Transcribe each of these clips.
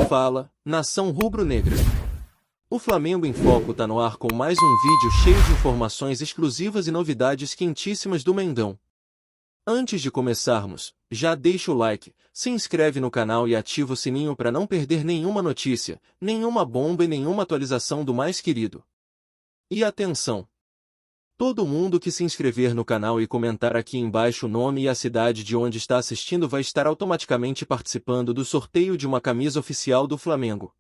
Fala, nação rubro-negra. O Flamengo em Foco tá no ar com mais um vídeo cheio de informações exclusivas e novidades quentíssimas do Mengão. Antes de começarmos, já deixa o like, se inscreve no canal e ativa o sininho para não perder nenhuma notícia, nenhuma bomba e nenhuma atualização do mais querido. E atenção! Todo mundo que se inscrever no canal e comentar aqui embaixo o nome e a cidade de onde está assistindo vai estar automaticamente participando do sorteio de uma camisa oficial do Flamengo.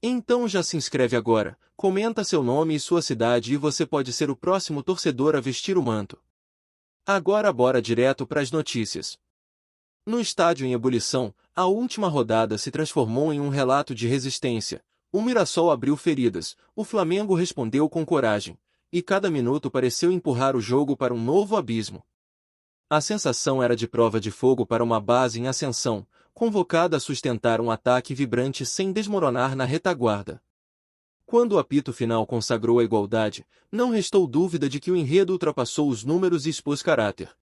Então já se inscreve agora, comenta seu nome e sua cidade e você pode ser o próximo torcedor a vestir o manto. Agora bora direto para as notícias. No estádio em ebulição, a última rodada se transformou em um relato de resistência. O Mirassol abriu feridas, o Flamengo respondeu com coragem, e cada minuto pareceu empurrar o jogo para um novo abismo. A sensação era de prova de fogo para uma base em ascensão, convocada a sustentar um ataque vibrante sem desmoronar na retaguarda. Quando o apito final consagrou a igualdade, não restou dúvida de que o enredo ultrapassou os números e expôs caráter.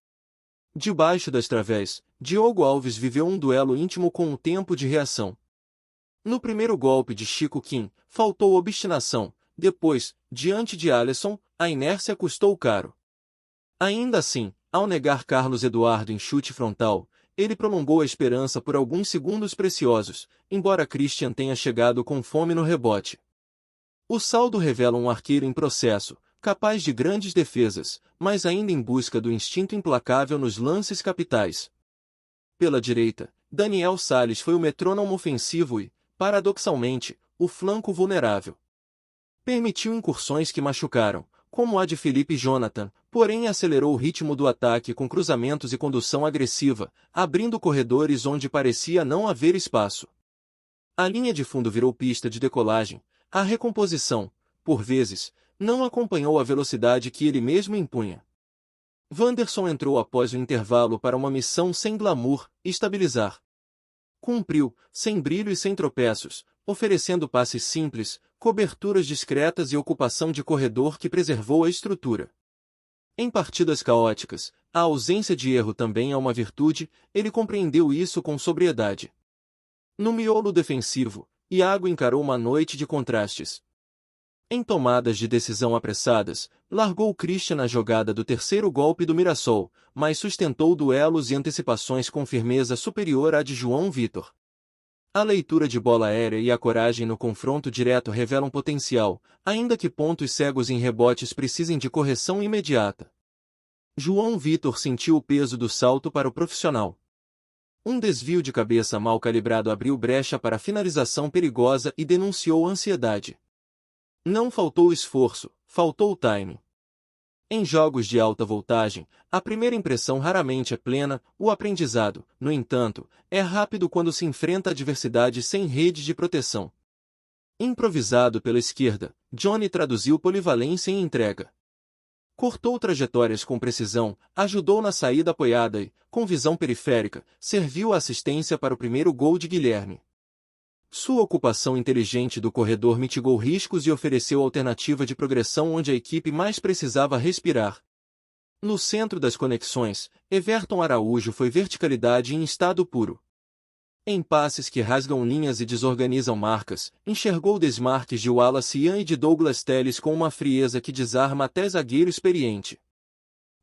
Debaixo das través, Diogo Alves viveu um duelo íntimo com o tempo de reação. No primeiro golpe de Chico Kim, faltou obstinação. Depois, diante de Alisson, a inércia custou caro. Ainda assim, ao negar Carlos Eduardo em chute frontal, ele prolongou a esperança por alguns segundos preciosos, embora Christian tenha chegado com fome no rebote. O saldo revela um arqueiro em processo, capaz de grandes defesas, mas ainda em busca do instinto implacável nos lances capitais. Pela direita, Daniel Salles foi o metrônomo ofensivo e, paradoxalmente, o flanco vulnerável. Permitiu incursões que machucaram, como a de Felipe Jonathan, porém acelerou o ritmo do ataque com cruzamentos e condução agressiva, abrindo corredores onde parecia não haver espaço. A linha de fundo virou pista de decolagem. A recomposição, por vezes, não acompanhou a velocidade que ele mesmo impunha. Wanderson entrou após o intervalo para uma missão sem glamour, estabilizar. Cumpriu, sem brilho e sem tropeços, oferecendo passes simples, coberturas discretas e ocupação de corredor que preservou a estrutura. Em partidas caóticas, a ausência de erro também é uma virtude, ele compreendeu isso com sobriedade. No miolo defensivo, Iago encarou uma noite de contrastes. Em tomadas de decisão apressadas, largou Christian na jogada do terceiro golpe do Mirassol, mas sustentou duelos e antecipações com firmeza superior à de João Vitor. A leitura de bola aérea e a coragem no confronto direto revelam potencial, ainda que pontos cegos em rebotes precisem de correção imediata. João Vitor sentiu o peso do salto para o profissional. Um desvio de cabeça mal calibrado abriu brecha para finalização perigosa e denunciou ansiedade. Não faltou esforço, faltou o time. Em jogos de alta voltagem, a primeira impressão raramente é plena, o aprendizado, no entanto, é rápido quando se enfrenta adversidade sem rede de proteção. Improvisado pela esquerda, Johnny traduziu polivalência em entrega. Cortou trajetórias com precisão, ajudou na saída apoiada e, com visão periférica, serviu a assistência para o primeiro gol de Guilherme. Sua ocupação inteligente do corredor mitigou riscos e ofereceu alternativa de progressão onde a equipe mais precisava respirar. No centro das conexões, Everton Araújo foi verticalidade em estado puro. Em passes que rasgam linhas e desorganizam marcas, enxergou desmarques de Wallace Ian e de Douglas Telles com uma frieza que desarma até zagueiro experiente.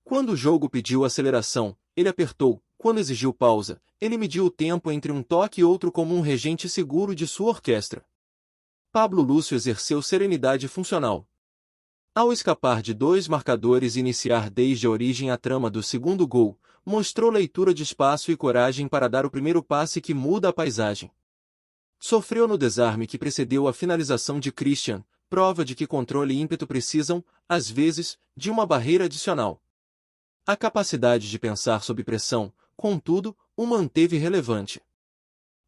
Quando o jogo pediu aceleração, ele apertou. Quando exigiu pausa, ele mediu o tempo entre um toque e outro como um regente seguro de sua orquestra. Pablo Lúcio exerceu serenidade funcional. Ao escapar de dois marcadores e iniciar desde a origem a trama do segundo gol, mostrou leitura de espaço e coragem para dar o primeiro passe que muda a paisagem. Sofreu no desarme que precedeu a finalização de Christian, prova de que controle e ímpeto precisam, às vezes, de uma barreira adicional. A capacidade de pensar sob pressão, contudo, o manteve relevante.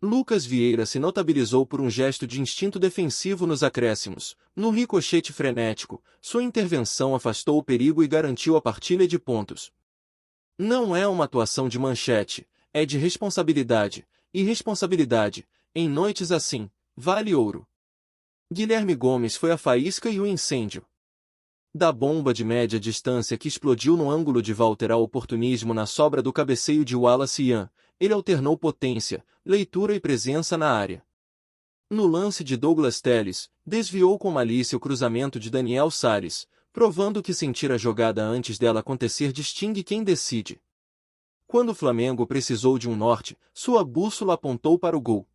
Lucas Vieira se notabilizou por um gesto de instinto defensivo nos acréscimos. No ricochete frenético, sua intervenção afastou o perigo e garantiu a partilha de pontos. Não é uma atuação de manchete, é de responsabilidade, e responsabilidade, em noites assim, vale ouro. Guilherme Gomes foi a faísca e o incêndio. Da bomba de média distância que explodiu no ângulo de Walter ao oportunismo na sobra do cabeceio de Wallace Ian, ele alternou potência, leitura e presença na área. No lance de Douglas Telles, desviou com malícia o cruzamento de Daniel Sales, provando que sentir a jogada antes dela acontecer distingue quem decide. Quando o Flamengo precisou de um norte, sua bússola apontou para o gol.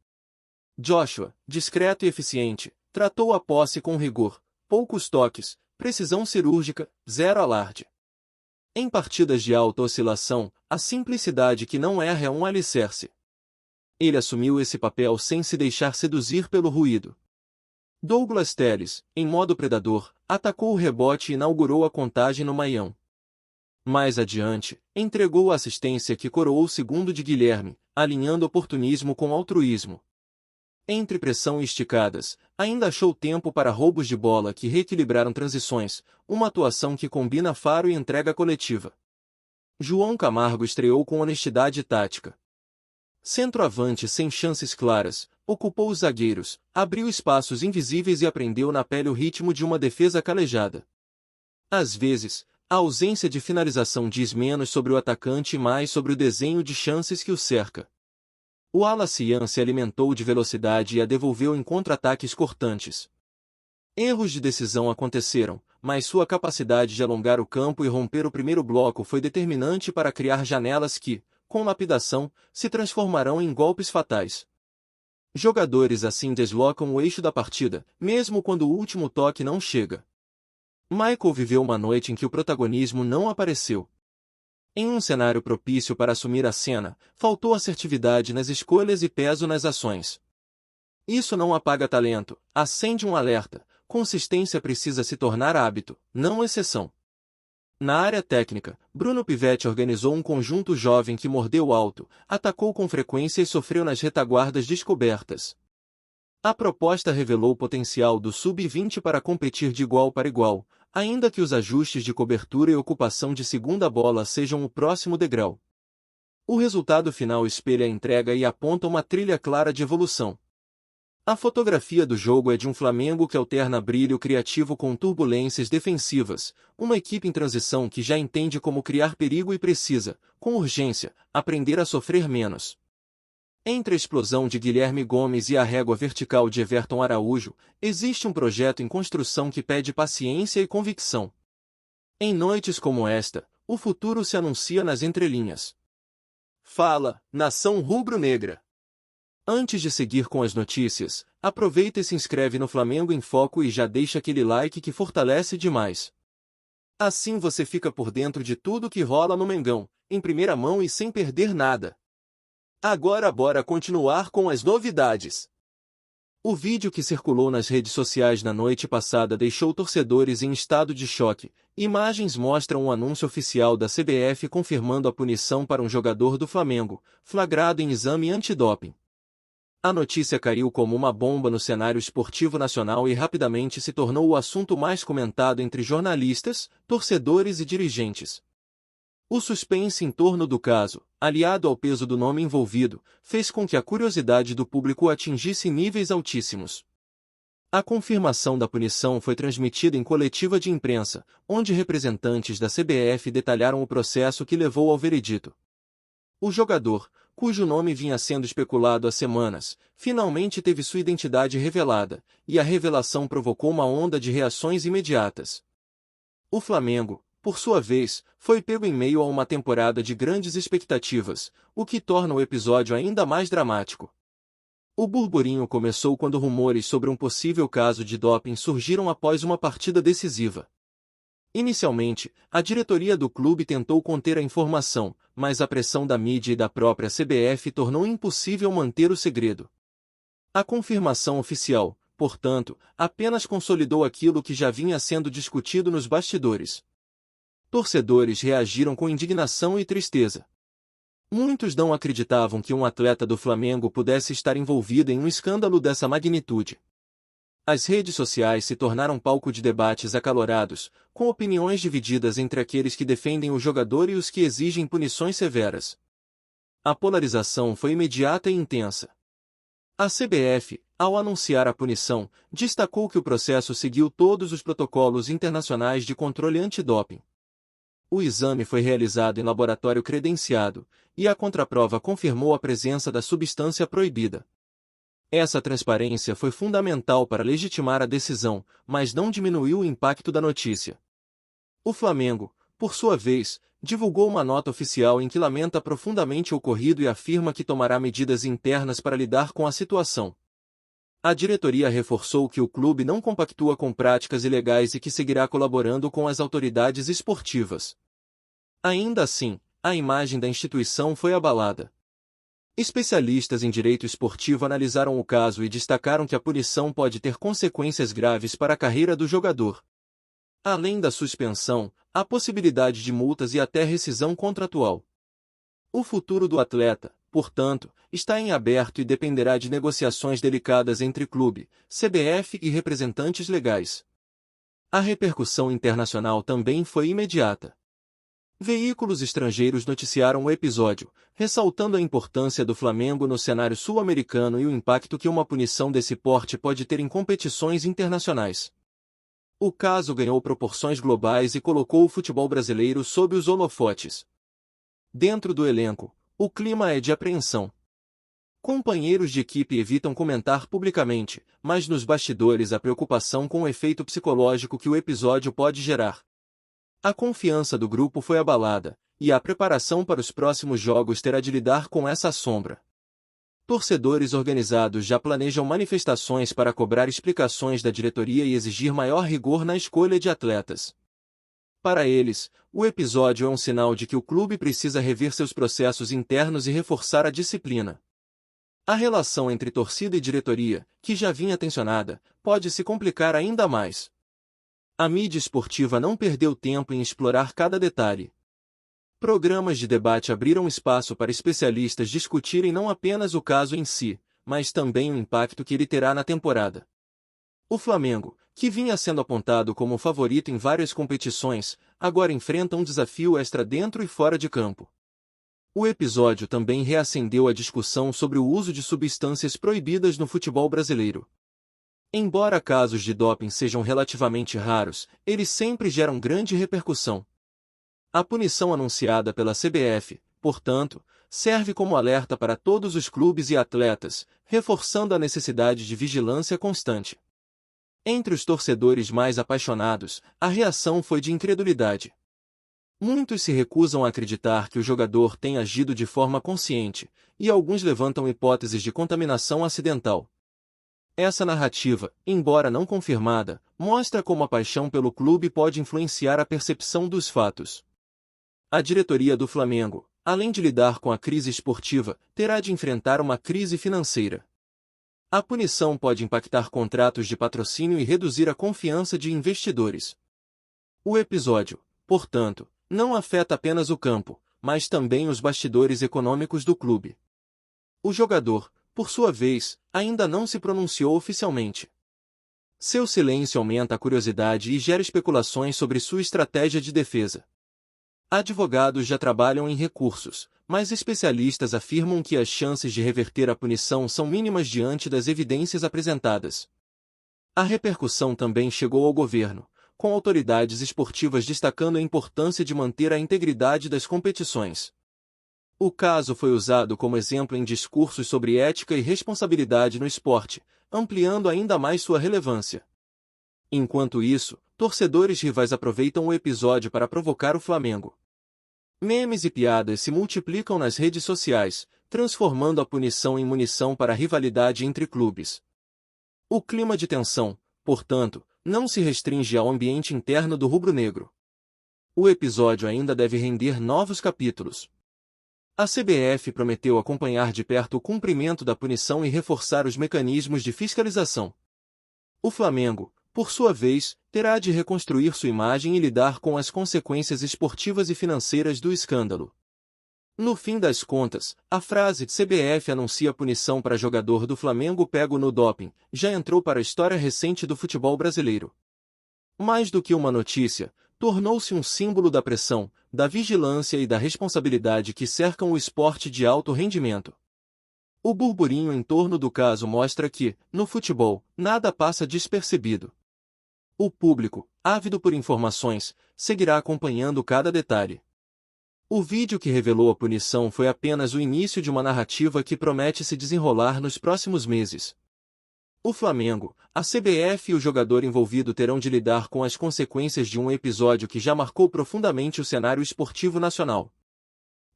Joshua, discreto e eficiente, tratou a posse com rigor, poucos toques, precisão cirúrgica, zero alarde. Em partidas de alta oscilação, a simplicidade que não erra é um alicerce. Ele assumiu esse papel sem se deixar seduzir pelo ruído. Douglas Telles, em modo predador, atacou o rebote e inaugurou a contagem no maião. Mais adiante, entregou a assistência que coroou o segundo de Guilherme, alinhando oportunismo com altruísmo. Entre pressão e esticadas, ainda achou tempo para roubos de bola que reequilibraram transições, uma atuação que combina faro e entrega coletiva. João Camargo estreou com honestidade tática. Centroavante sem chances claras, ocupou os zagueiros, abriu espaços invisíveis e aprendeu na pele o ritmo de uma defesa calejada. Às vezes, a ausência de finalização diz menos sobre o atacante e mais sobre o desenho de chances que o cerca. O Alacian se alimentou de velocidade e a devolveu em contra-ataques cortantes. Erros de decisão aconteceram, mas sua capacidade de alongar o campo e romper o primeiro bloco foi determinante para criar janelas que, com lapidação, se transformarão em golpes fatais. Jogadores assim deslocam o eixo da partida, mesmo quando o último toque não chega. Michael viveu uma noite em que o protagonismo não apareceu. Em um cenário propício para assumir a cena, faltou assertividade nas escolhas e peso nas ações. Isso não apaga talento, acende um alerta. Consistência precisa se tornar hábito, não exceção. Na área técnica, Bruno Pivetti organizou um conjunto jovem que mordeu alto, atacou com frequência e sofreu nas retaguardas descobertas. A proposta revelou o potencial do sub-20 para competir de igual para igual, ainda que os ajustes de cobertura e ocupação de segunda bola sejam o próximo degrau. O resultado final espelha a entrega e aponta uma trilha clara de evolução. A fotografia do jogo é de um Flamengo que alterna brilho criativo com turbulências defensivas, uma equipe em transição que já entende como criar perigo e precisa, com urgência, aprender a sofrer menos. Entre a explosão de Guilherme Gomes e a régua vertical de Everton Araújo, existe um projeto em construção que pede paciência e convicção. Em noites como esta, o futuro se anuncia nas entrelinhas. Fala, nação rubro-negra! Antes de seguir com as notícias, aproveita e se inscreve no Flamengo em Foco e já deixa aquele like que fortalece demais. Assim você fica por dentro de tudo que rola no Mengão, em primeira mão e sem perder nada. Agora bora continuar com as novidades. O vídeo que circulou nas redes sociais na noite passada deixou torcedores em estado de choque. Imagens mostram um anúncio oficial da CBF confirmando a punição para um jogador do Flamengo, flagrado em exame antidoping. A notícia caiu como uma bomba no cenário esportivo nacional e rapidamente se tornou o assunto mais comentado entre jornalistas, torcedores e dirigentes. O suspense em torno do caso, aliado ao peso do nome envolvido, fez com que a curiosidade do público atingisse níveis altíssimos. A confirmação da punição foi transmitida em coletiva de imprensa, onde representantes da CBF detalharam o processo que levou ao veredito. O jogador, cujo nome vinha sendo especulado há semanas, finalmente teve sua identidade revelada, e a revelação provocou uma onda de reações imediatas. O Flamengo, por sua vez, foi pego em meio a uma temporada de grandes expectativas, o que torna o episódio ainda mais dramático. O burburinho começou quando rumores sobre um possível caso de doping surgiram após uma partida decisiva. Inicialmente, a diretoria do clube tentou conter a informação, mas a pressão da mídia e da própria CBF tornou impossível manter o segredo. A confirmação oficial, portanto, apenas consolidou aquilo que já vinha sendo discutido nos bastidores. Torcedores reagiram com indignação e tristeza. Muitos não acreditavam que um atleta do Flamengo pudesse estar envolvido em um escândalo dessa magnitude. As redes sociais se tornaram palco de debates acalorados, com opiniões divididas entre aqueles que defendem o jogador e os que exigem punições severas. A polarização foi imediata e intensa. A CBF, ao anunciar a punição, destacou que o processo seguiu todos os protocolos internacionais de controle antidoping. O exame foi realizado em laboratório credenciado, e a contraprova confirmou a presença da substância proibida. Essa transparência foi fundamental para legitimar a decisão, mas não diminuiu o impacto da notícia. O Flamengo, por sua vez, divulgou uma nota oficial em que lamenta profundamente o ocorrido e afirma que tomará medidas internas para lidar com a situação. A diretoria reforçou que o clube não compactua com práticas ilegais e que seguirá colaborando com as autoridades esportivas. Ainda assim, a imagem da instituição foi abalada. Especialistas em direito esportivo analisaram o caso e destacaram que a punição pode ter consequências graves para a carreira do jogador. Além da suspensão, há possibilidade de multas e até rescisão contratual. O futuro do atleta, portanto, está em aberto e dependerá de negociações delicadas entre clube, CBF e representantes legais. A repercussão internacional também foi imediata. Veículos estrangeiros noticiaram o episódio, ressaltando a importância do Flamengo no cenário sul-americano e o impacto que uma punição desse porte pode ter em competições internacionais. O caso ganhou proporções globais e colocou o futebol brasileiro sob os holofotes. Dentro do elenco, o clima é de apreensão. Companheiros de equipe evitam comentar publicamente, mas nos bastidores há preocupação com o efeito psicológico que o episódio pode gerar. A confiança do grupo foi abalada, e a preparação para os próximos jogos terá de lidar com essa sombra. Torcedores organizados já planejam manifestações para cobrar explicações da diretoria e exigir maior rigor na escolha de atletas. Para eles, o episódio é um sinal de que o clube precisa rever seus processos internos e reforçar a disciplina. A relação entre torcida e diretoria, que já vinha tensionada, pode se complicar ainda mais. A mídia esportiva não perdeu tempo em explorar cada detalhe. Programas de debate abriram espaço para especialistas discutirem não apenas o caso em si, mas também o impacto que ele terá na temporada. O Flamengo, que vinha sendo apontado como favorito em várias competições, agora enfrenta um desafio extra dentro e fora de campo. O episódio também reacendeu a discussão sobre o uso de substâncias proibidas no futebol brasileiro. Embora casos de doping sejam relativamente raros, eles sempre geram grande repercussão. A punição anunciada pela CBF, portanto, serve como alerta para todos os clubes e atletas, reforçando a necessidade de vigilância constante. Entre os torcedores mais apaixonados, a reação foi de incredulidade. Muitos se recusam a acreditar que o jogador tenha agido de forma consciente, e alguns levantam hipóteses de contaminação acidental. Essa narrativa, embora não confirmada, mostra como a paixão pelo clube pode influenciar a percepção dos fatos. A diretoria do Flamengo, além de lidar com a crise esportiva, terá de enfrentar uma crise financeira. A punição pode impactar contratos de patrocínio e reduzir a confiança de investidores. O episódio, portanto, não afeta apenas o campo, mas também os bastidores econômicos do clube. O jogador, por sua vez, ainda não se pronunciou oficialmente. Seu silêncio aumenta a curiosidade e gera especulações sobre sua estratégia de defesa. Advogados já trabalham em recursos, mas especialistas afirmam que as chances de reverter a punição são mínimas diante das evidências apresentadas. A repercussão também chegou ao governo, com autoridades esportivas destacando a importância de manter a integridade das competições. O caso foi usado como exemplo em discursos sobre ética e responsabilidade no esporte, ampliando ainda mais sua relevância. Enquanto isso, torcedores rivais aproveitam o episódio para provocar o Flamengo. Memes e piadas se multiplicam nas redes sociais, transformando a punição em munição para a rivalidade entre clubes. O clima de tensão, portanto, não se restringe ao ambiente interno do rubro-negro. O episódio ainda deve render novos capítulos. A CBF prometeu acompanhar de perto o cumprimento da punição e reforçar os mecanismos de fiscalização. O Flamengo, por sua vez, terá de reconstruir sua imagem e lidar com as consequências esportivas e financeiras do escândalo. No fim das contas, a frase "CBF anuncia punição para jogador do Flamengo pego no doping" já entrou para a história recente do futebol brasileiro. Mais do que uma notícia, tornou-se um símbolo da pressão, da vigilância e da responsabilidade que cercam o esporte de alto rendimento. O burburinho em torno do caso mostra que, no futebol, nada passa despercebido. O público, ávido por informações, seguirá acompanhando cada detalhe. O vídeo que revelou a punição foi apenas o início de uma narrativa que promete se desenrolar nos próximos meses. O Flamengo, a CBF e o jogador envolvido terão de lidar com as consequências de um episódio que já marcou profundamente o cenário esportivo nacional.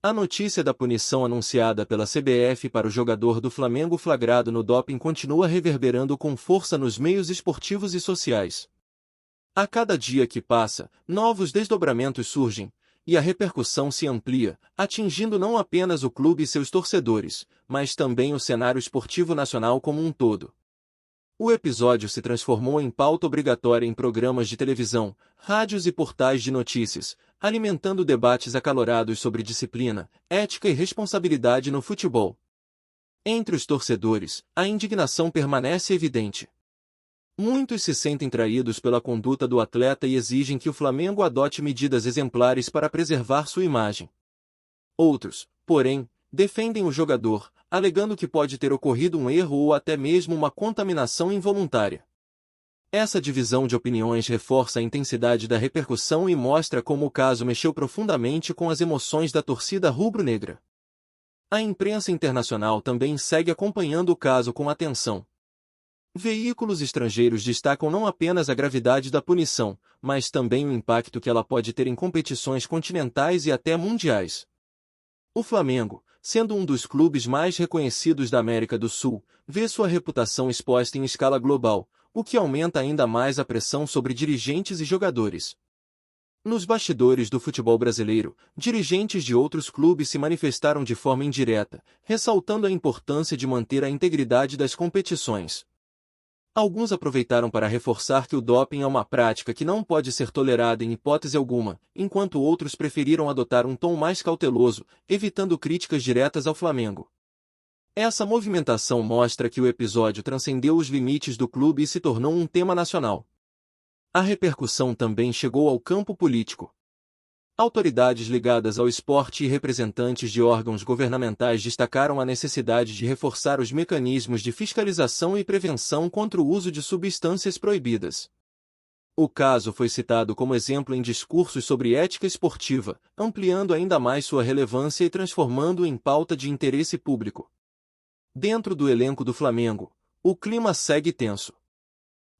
A notícia da punição anunciada pela CBF para o jogador do Flamengo flagrado no doping continua reverberando com força nos meios esportivos e sociais. A cada dia que passa, novos desdobramentos surgem, e a repercussão se amplia, atingindo não apenas o clube e seus torcedores, mas também o cenário esportivo nacional como um todo. O episódio se transformou em pauta obrigatória em programas de televisão, rádios e portais de notícias, alimentando debates acalorados sobre disciplina, ética e responsabilidade no futebol. Entre os torcedores, a indignação permanece evidente. Muitos se sentem traídos pela conduta do atleta e exigem que o Flamengo adote medidas exemplares para preservar sua imagem. Outros, porém, defendem o jogador, alegando que pode ter ocorrido um erro ou até mesmo uma contaminação involuntária. Essa divisão de opiniões reforça a intensidade da repercussão e mostra como o caso mexeu profundamente com as emoções da torcida rubro-negra. A imprensa internacional também segue acompanhando o caso com atenção. Veículos estrangeiros destacam não apenas a gravidade da punição, mas também o impacto que ela pode ter em competições continentais e até mundiais. O Flamengo, sendo um dos clubes mais reconhecidos da América do Sul, vê sua reputação exposta em escala global, o que aumenta ainda mais a pressão sobre dirigentes e jogadores. Nos bastidores do futebol brasileiro, dirigentes de outros clubes se manifestaram de forma indireta, ressaltando a importância de manter a integridade das competições. Alguns aproveitaram para reforçar que o doping é uma prática que não pode ser tolerada em hipótese alguma, enquanto outros preferiram adotar um tom mais cauteloso, evitando críticas diretas ao Flamengo. Essa movimentação mostra que o episódio transcendeu os limites do clube e se tornou um tema nacional. A repercussão também chegou ao campo político. Autoridades ligadas ao esporte e representantes de órgãos governamentais destacaram a necessidade de reforçar os mecanismos de fiscalização e prevenção contra o uso de substâncias proibidas. O caso foi citado como exemplo em discursos sobre ética esportiva, ampliando ainda mais sua relevância e transformando-o em pauta de interesse público. Dentro do elenco do Flamengo, o clima segue tenso.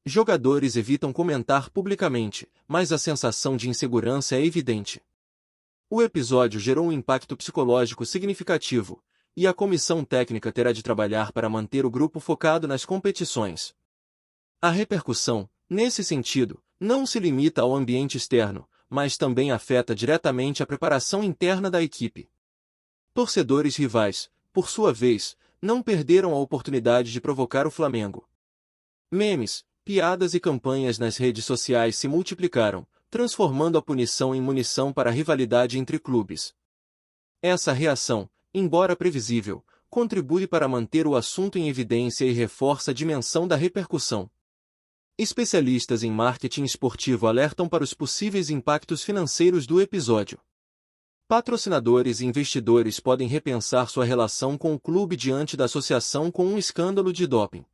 Jogadores evitam comentar publicamente, mas a sensação de insegurança é evidente. O episódio gerou um impacto psicológico significativo, e a comissão técnica terá de trabalhar para manter o grupo focado nas competições. A repercussão, nesse sentido, não se limita ao ambiente externo, mas também afeta diretamente a preparação interna da equipe. Torcedores rivais, por sua vez, não perderam a oportunidade de provocar o Flamengo. Memes, piadas e campanhas nas redes sociais se multiplicaram, transformando a punição em munição para a rivalidade entre clubes. Essa reação, embora previsível, contribui para manter o assunto em evidência e reforça a dimensão da repercussão. Especialistas em marketing esportivo alertam para os possíveis impactos financeiros do episódio. Patrocinadores e investidores podem repensar sua relação com o clube diante da associação com um escândalo de doping.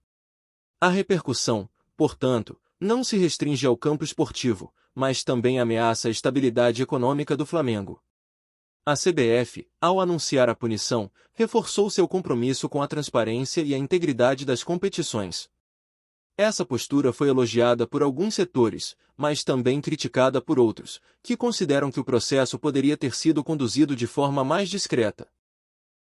A repercussão, portanto, não se restringe ao campo esportivo, mas também ameaça a estabilidade econômica do Flamengo. A CBF, ao anunciar a punição, reforçou seu compromisso com a transparência e a integridade das competições. Essa postura foi elogiada por alguns setores, mas também criticada por outros, que consideram que o processo poderia ter sido conduzido de forma mais discreta.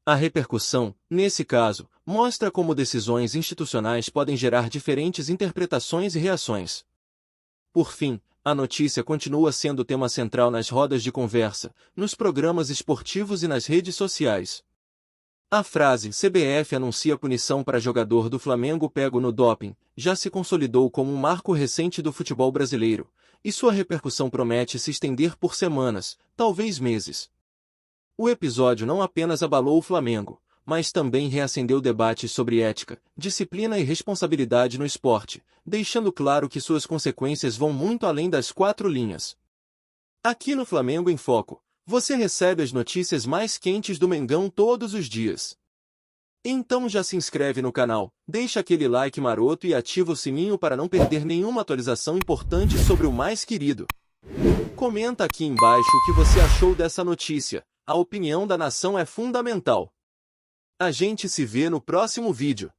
A repercussão, nesse caso, mostra como decisões institucionais podem gerar diferentes interpretações e reações. Por fim, a notícia continua sendo tema central nas rodas de conversa, nos programas esportivos e nas redes sociais. A frase "CBF anuncia punição para jogador do Flamengo pego no doping" já se consolidou como um marco recente do futebol brasileiro, e sua repercussão promete se estender por semanas, talvez meses. O episódio não apenas abalou o Flamengo, mas também reacendeu debates sobre ética, disciplina e responsabilidade no esporte, deixando claro que suas consequências vão muito além das 4 linhas. Aqui no Flamengo em Foco, você recebe as notícias mais quentes do Mengão todos os dias. Então já se inscreve no canal, deixa aquele like maroto e ativa o sininho para não perder nenhuma atualização importante sobre o mais querido. Comenta aqui embaixo o que você achou dessa notícia, a opinião da nação é fundamental. A gente se vê no próximo vídeo.